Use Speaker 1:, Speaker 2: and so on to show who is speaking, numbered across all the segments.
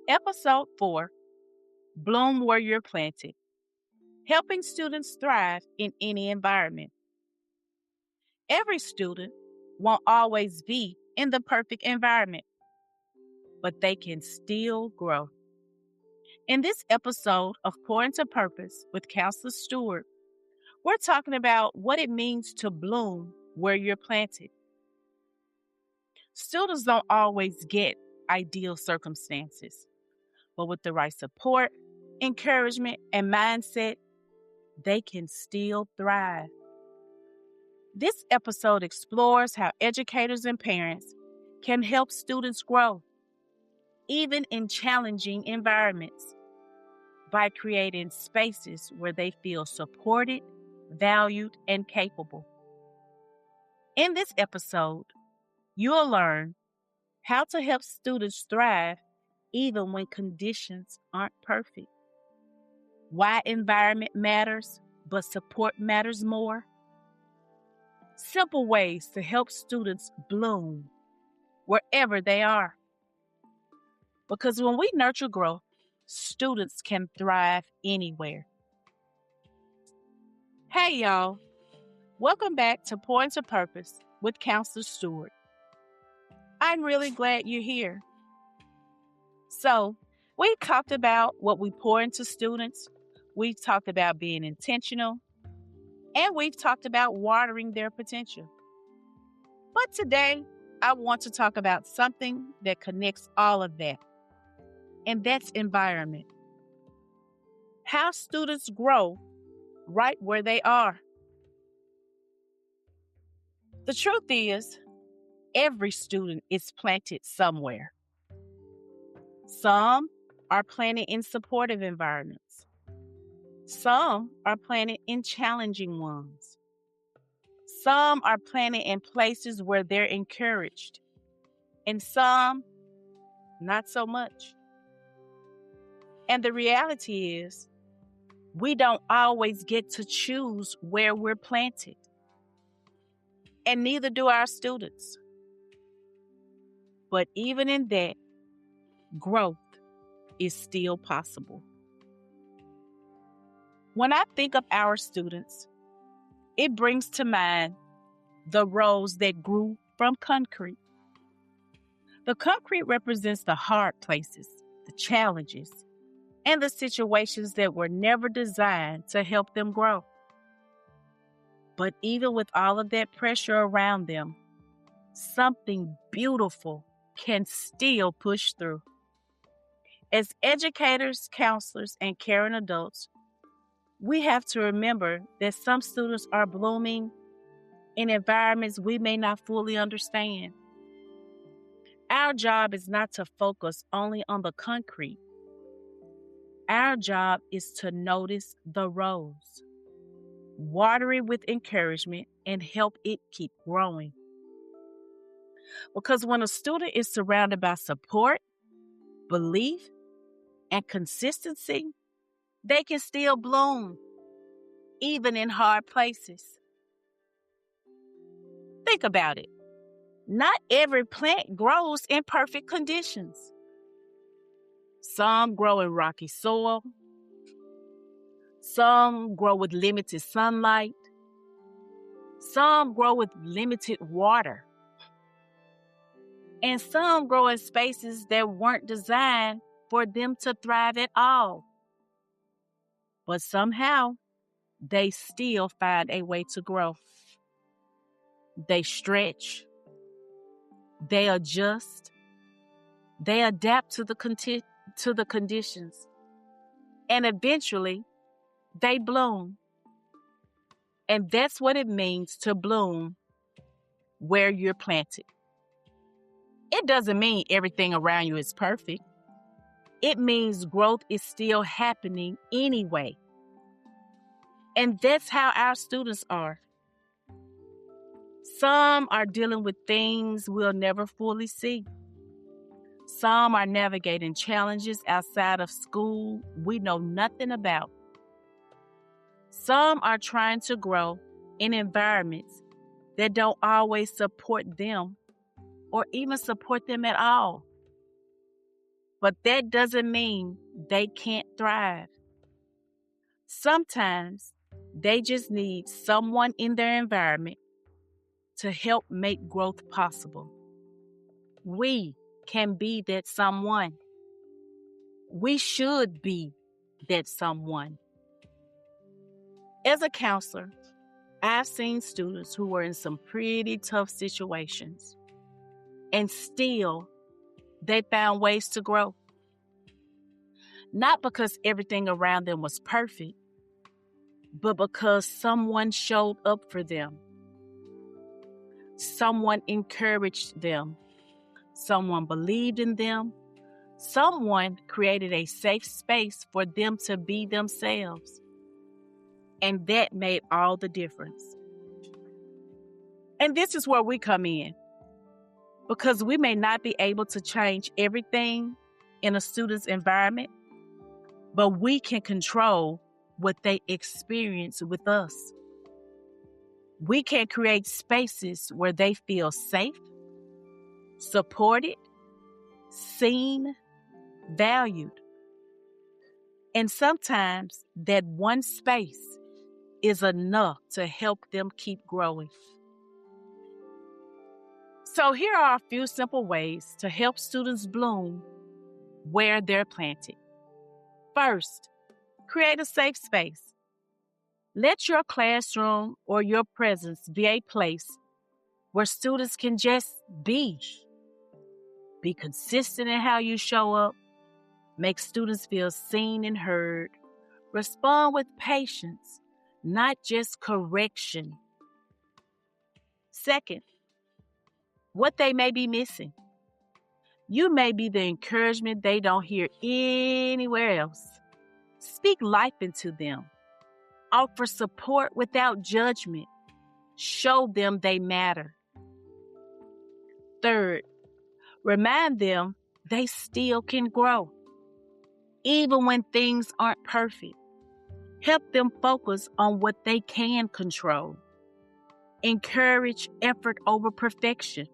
Speaker 1: Episode 4, Bloom Where You're Planted, helping students thrive in any environment. Every student won't always be in the perfect environment, but they can still grow. In this episode of Pour Into Purpose with Counselor Stewart, we're talking about what it means to bloom where you're planted. Students don't always get ideal circumstances, but with the right support, encouragement, and mindset, they can still thrive. This episode explores how educators and parents can help students grow, even in challenging environments, by creating spaces where they feel supported, valued, and capable. In this episode, you'll learn how to help students thrive even when conditions aren't perfect, why environment matters, but support matters more, simple ways to help students bloom wherever they are. Because when we nurture growth, students can thrive anywhere. Hey, y'all. Welcome back to Pour Into Purpose with Counselor Stewart. I'm really glad you're here. So, we've talked about what we pour into students. We've talked about being intentional. And we've talked about watering their potential. But today, I want to talk about something that connects all of that. And that's environment. How students grow right where they are. The truth is, every student is planted somewhere. Some are planted in supportive environments. Some are planted in challenging ones. Some are planted in places where they're encouraged. And some, not so much. And the reality is, we don't always get to choose where we're planted. And neither do our students. But even in that, growth is still possible. When I think of our students, it brings to mind the rows that grew from concrete. The concrete represents the hard places, the challenges, and the situations that were never designed to help them grow. But even with all of that pressure around them, something beautiful can still push through. As educators, counselors, and caring adults, we have to remember that some students are blooming in environments we may not fully understand. Our job is not to focus only on the concrete. Our job is to notice the rows, water it with encouragement, and help it keep growing. Because when a student is surrounded by support, belief, and consistency, they can still bloom, even in hard places. Think about it. Not every plant grows in perfect conditions. Some grow in rocky soil. Some grow with limited sunlight. Some grow with limited water. And some grow in spaces that weren't designed for them to thrive at all. But somehow, they still find a way to grow. They stretch. They adjust. They adapt to the conditions. And eventually, they bloom. And that's what it means to bloom where you're planted. It doesn't mean everything around you is perfect. It means growth is still happening anyway. And that's how our students are. Some are dealing with things we'll never fully see. Some are navigating challenges outside of school we know nothing about. Some are trying to grow in environments that don't always support them or even support them at all. but that doesn't mean they can't thrive. Sometimes they just need someone in their environment to help make growth possible. We can be that someone. We should be that someone. As a counselor, I've seen students who were in some pretty tough situations, and still they found ways to grow. Not because everything around them was perfect, but because someone showed up for them. Someone encouraged them. Someone believed in them. Someone created a safe space for them to be themselves. And that made all the difference. And this is where we come in. Because we may not be able to change everything in a student's environment, but we can control what they experience with us. We can create spaces where they feel safe, supported, seen, valued. And sometimes that one space is enough to help them keep growing. So here are a few simple ways to help students bloom where they're planted. First, create a safe space. Let your classroom or your presence be a place where students can just be. Be consistent in how you show up. Make students feel seen and heard. Respond with patience, not just correction. Second, what they may be missing. You may be the encouragement they don't hear anywhere else. Speak life into them. Offer support without judgment. Show them they matter. Third, remind them they still can grow, even when things aren't perfect. Help them focus on what they can control. Encourage effort over perfection.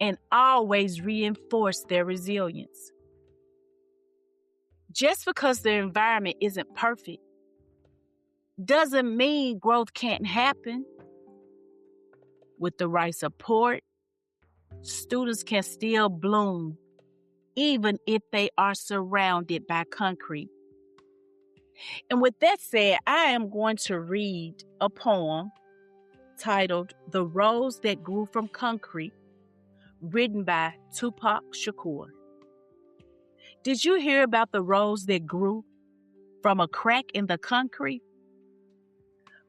Speaker 1: And always reinforce their resilience. Just because their environment isn't perfect doesn't mean growth can't happen. With the right support, students can still bloom, even if they are surrounded by concrete. And with that said, I am going to read a poem titled "The Rose That Grew from Concrete," written by Tupac Shakur. Did you hear about the rose that grew from a crack in the concrete?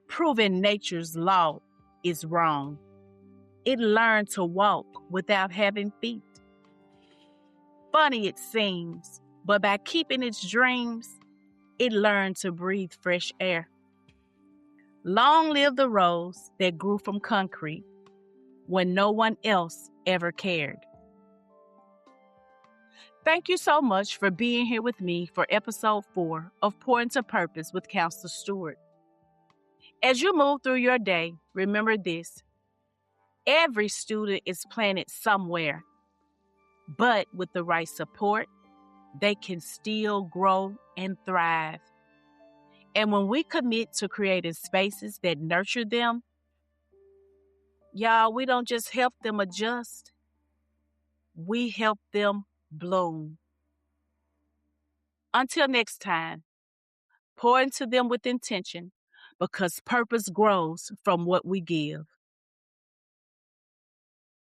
Speaker 1: Proving nature's law is wrong. It learned to walk without having feet. Funny it seems, but by keeping its dreams, it learned to breathe fresh air. Long live the rose that grew from concrete when no one else ever cared. Thank you so much for being here with me for episode 4 of Pour Into Purpose with Counselor Stewart. As you move through your day, remember this: every student is planted somewhere, but with the right support, they can still grow and thrive. And when we commit to creating spaces that nurture them, y'all, we don't just help them adjust, we help them bloom. Until next time, pour into them with intention, because purpose grows from what we give.